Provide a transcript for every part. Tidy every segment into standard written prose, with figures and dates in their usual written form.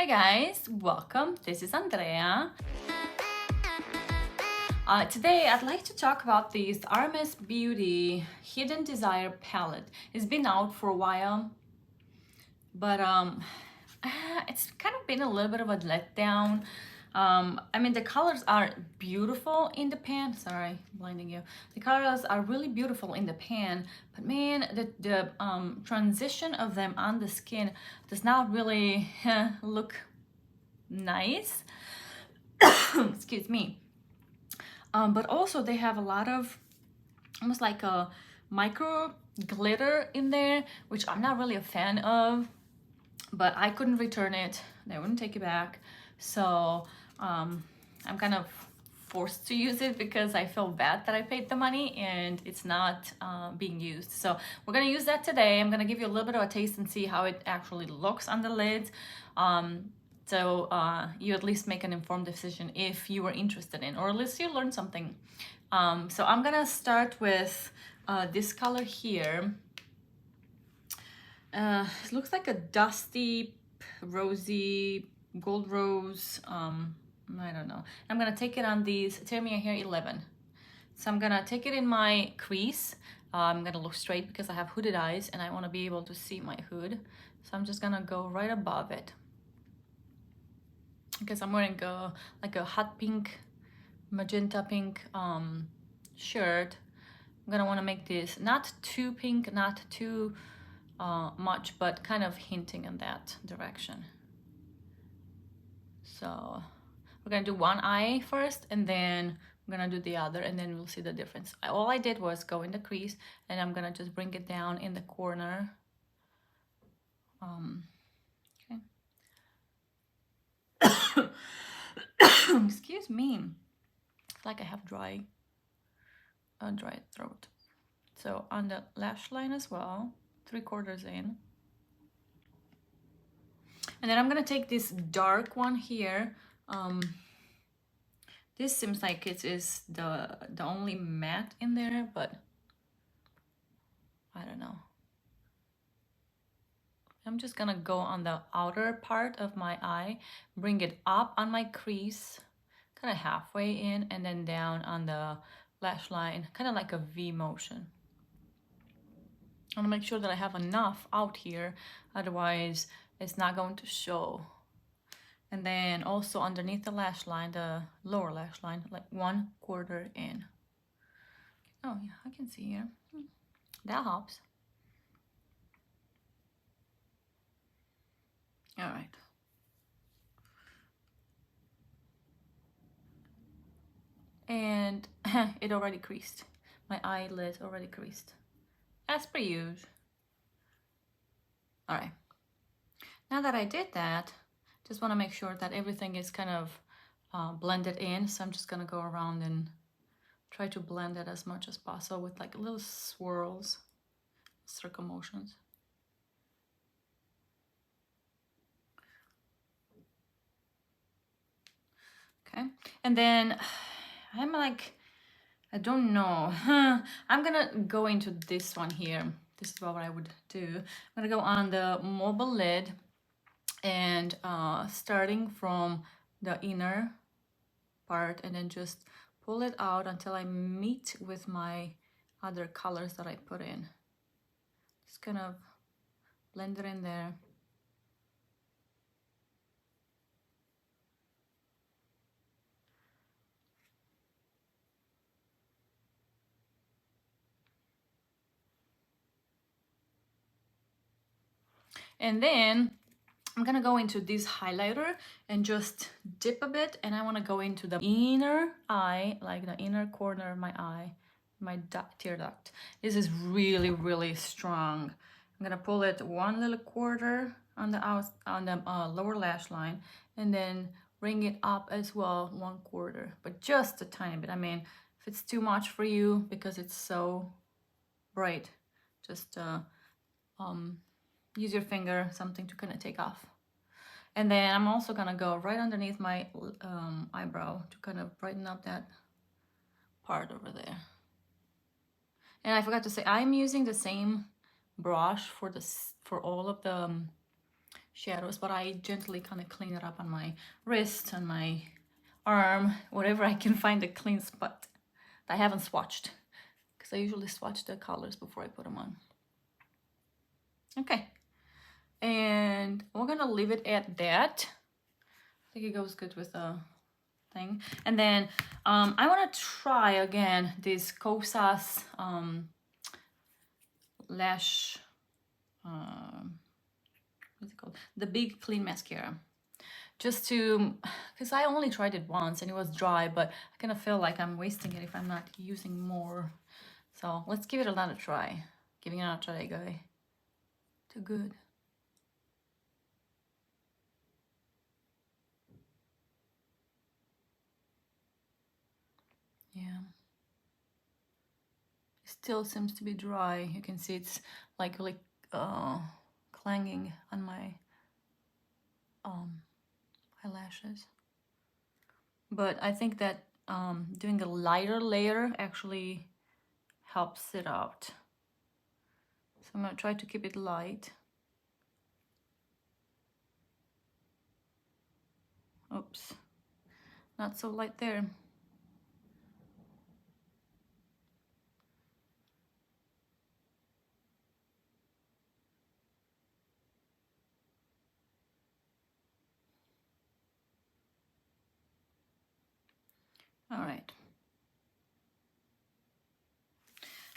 Hi guys, welcome. This is Andrea. Today I'd like to talk about this RMS Beauty Hidden Desire palette. It's been out for a while, but it's kind of been a little bit of a letdown. I mean, the colors are beautiful in the pan. Sorry, blinding you. The colors are really beautiful in the pan, but man, the transition of them on the skin does not really look nice. Excuse me. But also they have a lot of almost like a micro glitter in there, which I'm not really a fan of, but I couldn't return it. They wouldn't take it back. So I'm kind of forced to use it because I feel bad that I paid the money and it's not being used. So we're gonna use that today. I'm gonna give you a little bit of a taste and see how it actually looks on the lids. So you at least make an informed decision if you are interested in, or at least you learn something. So I'm gonna start with this color here. It looks like a dusty, rosy, gold rose. I don't know. I'm gonna take it on these Teri Miyahira 11. So I'm gonna take it in my crease. I'm gonna look straight because I have hooded eyes and I wanna be able to see my hood. So I'm just gonna go right above it. Because I'm wearing like a hot pink, magenta pink shirt. I'm gonna wanna make this not too pink, not too much, but kind of hinting in that direction. So we're gonna do one eye first and then I'm gonna do the other and then we'll see the difference. All I did was go in the crease and I'm gonna just bring it down in the corner. Okay. Excuse me. It's like I have dry throat. So on the lash line as well, 3/4 in. And then I'm gonna take this dark one here. This seems like it is the only matte in there, but I don't know. I'm just gonna go on the outer part of my eye, bring it up on my crease, kind of halfway in, and then down on the lash line, kind of like a V motion. I want to make sure that I have enough out here, otherwise it's not going to show. And then also underneath the lash line, the lower lash line, like 1/4 in. Oh yeah, I can see here. That helps. All right. And it already creased. My eyelid already creased. As per usual. All right. Now that I did that, just want to make sure that everything is kind of blended in. So I'm just gonna go around and try to blend it as much as possible with like little swirls, circle motions. Okay, and then I'm like, I don't know. I'm gonna go into this one here. This is what I would do. I'm gonna go on the mobile lid and starting from the inner part and then just pull it out until I meet with my other colors that I put in. Just kind of blend it in there. And then I'm gonna go into this highlighter and just dip a bit, and I want to go into the inner eye, like the inner corner of my eye, my tear duct. This is really, really strong. I'm gonna pull it 1 little quarter on the lower lash line, and then bring it up as well 1/4, but just a tiny bit. I mean, if it's too much for you because it's so bright, just use your finger, something to kind of take off. And then I'm also gonna go right underneath my eyebrow to kind of brighten up that part over there. And I forgot to say, I'm using the same brush for all of the shadows, but I gently kind of clean it up on my wrist, on my arm, wherever I can find a clean spot. I haven't swatched, because I usually swatch the colors before I put them on. Okay, and we're gonna leave it at that. I think it goes good with the thing. And then I want to try again this Kosas lash, what's it called? The Big Clean Mascara. Just to, because I only tried it once and it was dry, but I kind of feel like I'm wasting it if I'm not using more. So let's give it another try. Giving it another try, guy. Too good. Yeah. It still seems to be dry. You can see it's like really clanging on my eyelashes. But I think that doing a lighter layer actually helps it out. So I'm gonna try to keep it light. Oops, not so light there. All right.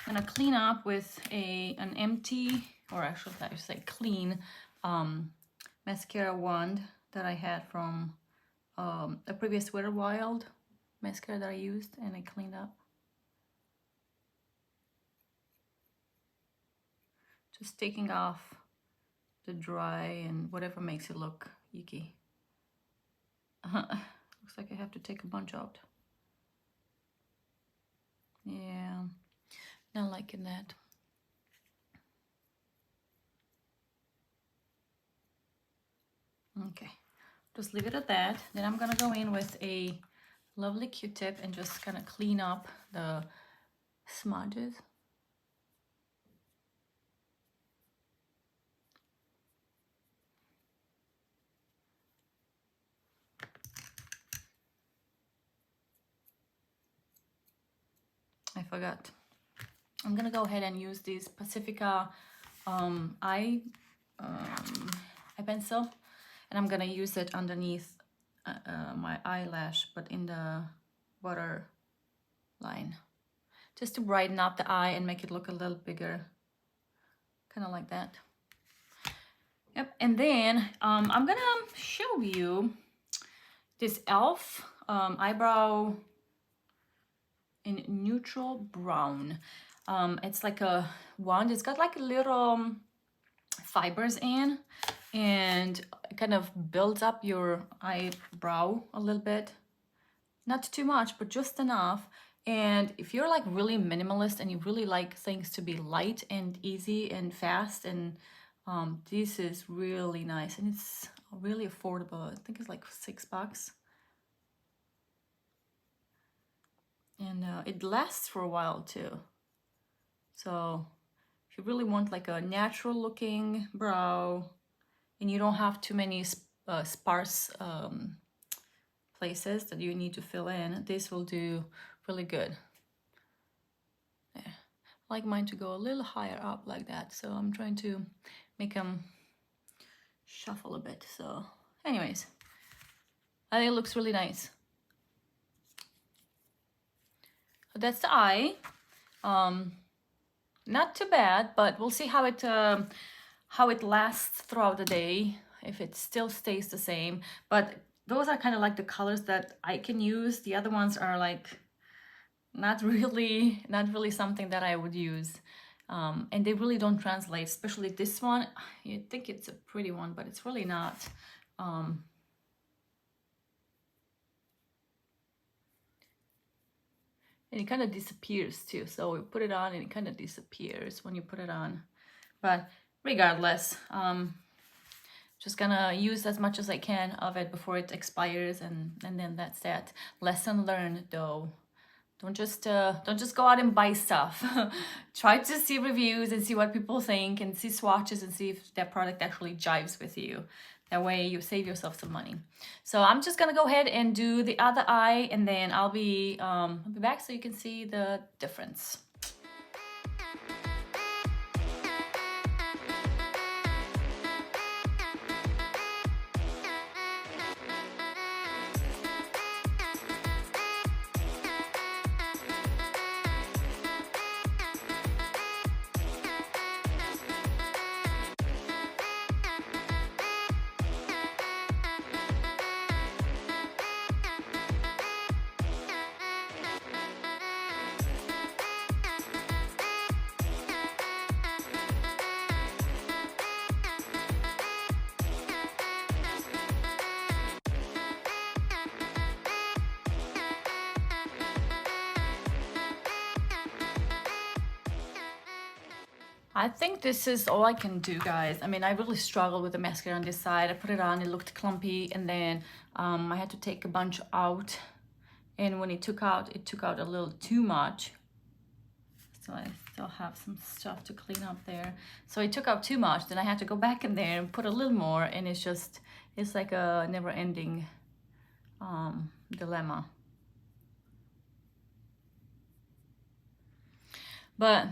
I'm gonna clean up with an empty, or actually I should say clean, mascara wand that I had from a previous Weather Wild mascara that I used, and I cleaned up. Just taking off the dry and whatever makes it look icky. Looks like I have to take a bunch out. Yeah, not liking that. Okay, just leave it at that. Then I'm gonna go in with a lovely Q-tip and just kind of clean up the smudges. I forgot. I'm gonna go ahead and use this Pacifica eye pencil, and I'm gonna use it underneath my eyelash, but in the water line, just to brighten up the eye and make it look a little bigger, kind of like that. Yep. And then I'm gonna show you this e.l.f. eyebrow in neutral brown. It's like a wand. It's got like little fibers in, and it kind of builds up your eyebrow a little bit. Not too much, but just enough. And if you're like really minimalist and you really like things to be light and easy and fast, and this is really nice, and it's really affordable. I think it's like $6. And it lasts for a while too. So if you really want like a natural looking brow and you don't have too many sparse places that you need to fill in, this will do really good. Yeah. I like mine to go a little higher up like that, so I'm trying to make them shuffle a bit. So anyways, I think it looks really nice. So that's the eye. Not too bad, but we'll see how it lasts throughout the day, if it still stays the same. But those are kind of like the colors that I can use. The other ones are like not really something that I would use. And they really don't translate, especially this one. You'd think it's a pretty one, but it's really not. And it kind of disappears too. So we put it on and it kind of disappears when you put it on. But regardless, just gonna use as much as I can of it before it expires, and then that's that. Lesson learned though. Don't just go out and buy stuff. Try to see reviews and see what people think, and see swatches and see if that product actually jives with you. That way you save yourself some money. So I'm just gonna go ahead and do the other eye, and then I'll be back so you can see the difference. I think this is all I can do, guys. I mean, I really struggled with the mascara on this side. I put it on, it looked clumpy, and then I had to take a bunch out. And when it took out a little too much. So I still have some stuff to clean up there. So it took out too much, then I had to go back in there and put a little more, and it's like a never-ending dilemma. But,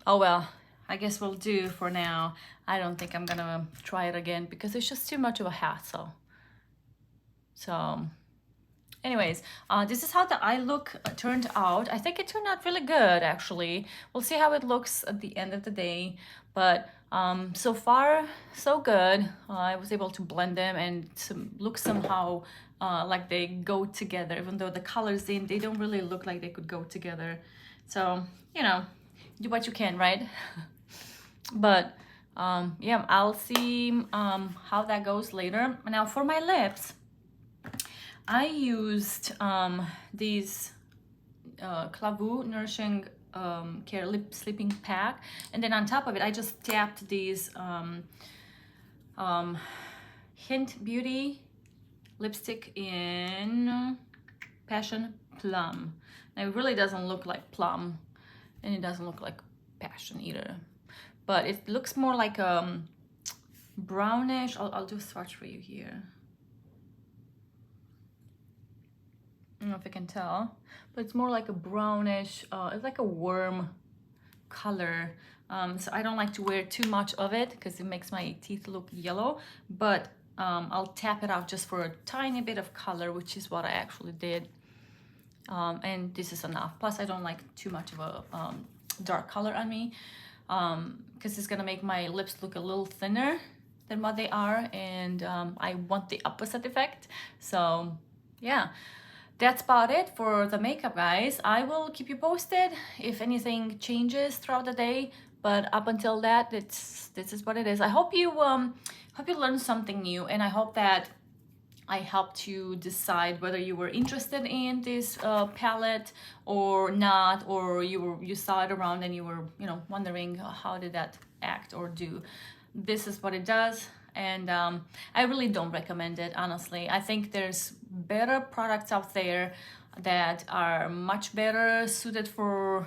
oh well. I guess we'll do for now. I don't think I'm gonna try it again because it's just too much of a hassle. So anyways, this is how the eye look turned out. I think it turned out really good, actually. We'll see how it looks at the end of the day. But so far, so good. I was able to blend them and look somehow like they go together, even though the colors they don't really look like they could go together. So, you know, do what you can, right? But yeah, I'll see how that goes later. Now for my lips, I used these Klavuu Nourishing Care Lip Sleeping Pack, and then on top of it I just tapped these Hynt Beauty lipstick in Passion Plum. Now it really doesn't look like Plum, and it doesn't look like Passion either, but it looks more like brownish. I'll do a swatch for you here. I don't know if you can tell, but it's more like a brownish, it's like a worm color. So I don't like to wear too much of it because it makes my teeth look yellow, but I'll tap it out just for a tiny bit of color, which is what I actually did. And this is enough. Plus I don't like too much of a dark color on me, because it's gonna make my lips look a little thinner than what they are, and I want the opposite effect. So yeah, that's about it for the makeup, guys. I will keep you posted if anything changes throughout the day, but up until that, this is what it is. I hope you learned something new, and I hope that I helped you decide whether you were interested in this palette or not, or you saw it around and you were, you know, wondering how did that act or do. This is what it does, and I really don't recommend it, honestly. I think there's better products out there that are much better suited for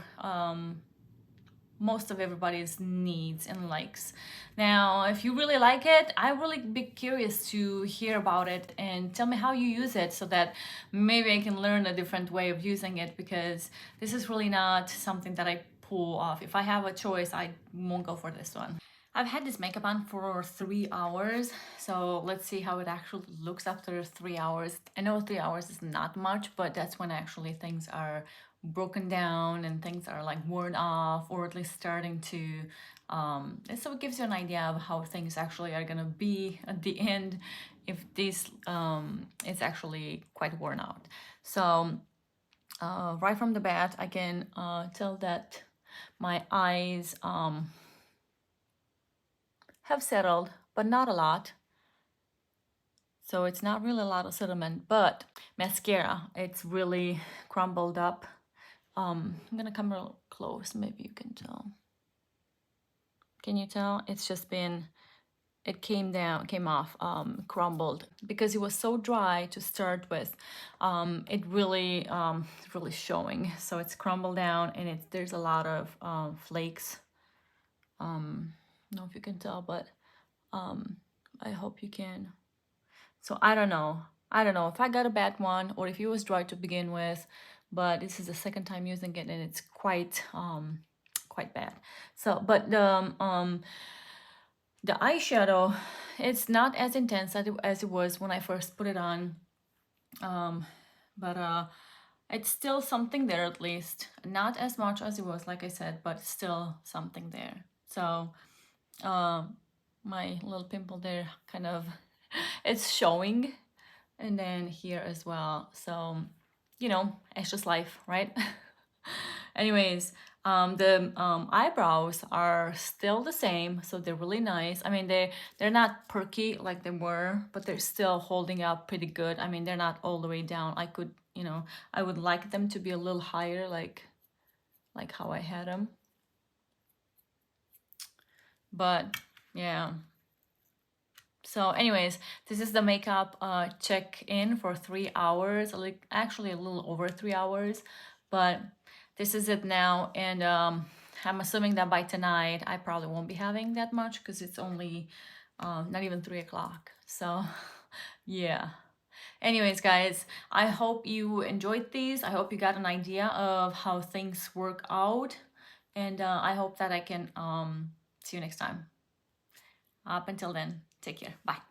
most of everybody's needs and likes. Now, if you really like it, I really be curious to hear about it and tell me how you use it, so that maybe I can learn a different way of using it, because this is really not something that I pull off. If I have a choice, I won't go for this one. I've had this makeup on for 3 hours, so let's see how it actually looks after 3 hours. I know 3 hours is not much, but that's when actually things are broken down and things are like worn off, or at least starting to and so it gives you an idea of how things actually are gonna be at the end, if this it's actually quite worn out. So right from the bat, I can tell that my eyes have settled, but not a lot. So it's not really a lot of sediment, but mascara, it's really crumbled up. I'm gonna come real close, maybe you can tell. Can you tell? It's just been it came off, crumbled, because it was so dry to start with. It really really showing, so it's crumbled down, and there's a lot of flakes. I don't know if you can tell, but I hope you can. So I don't know if I got a bad one or if it was dry to begin with, but this is the second time using it, and it's quite bad. So, but the eyeshadow, it's not as intense as it was when I first put it on, but it's still something there, at least. Not as much as it was, like I said, but still something there. So my little pimple there, kind of, it's showing, and then here as well. So, you know, it's just life, right? Anyways, the eyebrows are still the same, so they're really nice. I mean, they're not perky like they were, but they're still holding up pretty good. I mean, they're not all the way down. I could, you know, I would like them to be a little higher, like how I had them. But yeah. So anyways, this is the makeup check-in for 3 hours, like actually a little over 3 hours, but this is it now. And I'm assuming that by tonight I probably won't be having that much, because it's only not even 3 o'clock. So yeah. Anyways, guys, I hope you enjoyed these. I hope you got an idea of how things work out, and I hope that I can see you next time. Up until then, take care. Bye.